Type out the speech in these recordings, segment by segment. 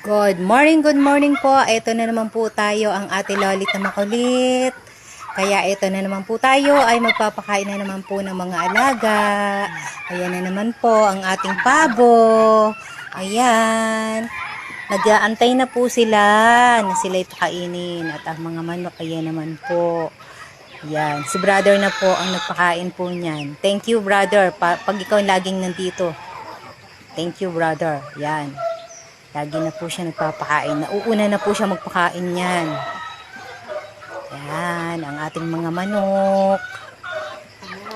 Good morning po. Ito na naman po tayo, ang ate Lolit na makulit. Kaya ito na naman po tayo ay magpapakain na naman po ng mga alaga. Ayan na naman po ang ating pabo. Ayan. Nag-aantay na po sila na sila'y pakainin. At ang mga manok, ayan naman po. Ayan. Si brother na po ang nagpakain po niyan. Thank you, brother. Pag ikaw laging nandito. Thank you, brother. Ayan. Lagi na po siya nagpapakain. Nauuna na po siya magpakain yan. Yan, ang ating mga manok.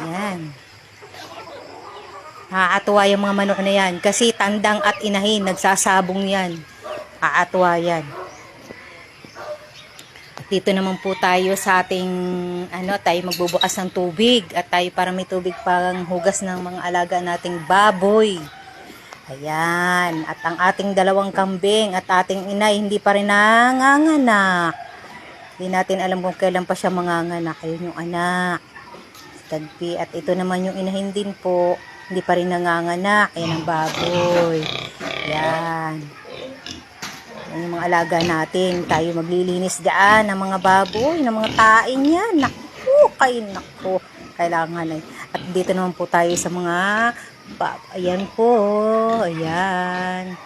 Yan. Nakakatuwa yung mga manok na yan. Kasi tandang at inahin, nagsasabong yan. Nakakatuwa yan. At dito naman po tayo sa ating, tayo magbubukas ng tubig. At tayo para may tubig pang hugas ng mga alaga nating baboy. Ayan, at ang ating dalawang kambing at ating inay hindi pa rin nanganganak. Hindi natin alam kung kailan pa siya manganganak. Ayun yung anak. Tagpi. At ito naman yung inahin din po. Hindi pa rin nanganganak. Ayan ang baboy. Ayan. Ayan yung mga alaga natin. Tayo maglilinis dyan ng mga baboy, ng mga tain yan. Naku. Kailangan ay. At dito naman po tayo sa mga ayan po. Ayan.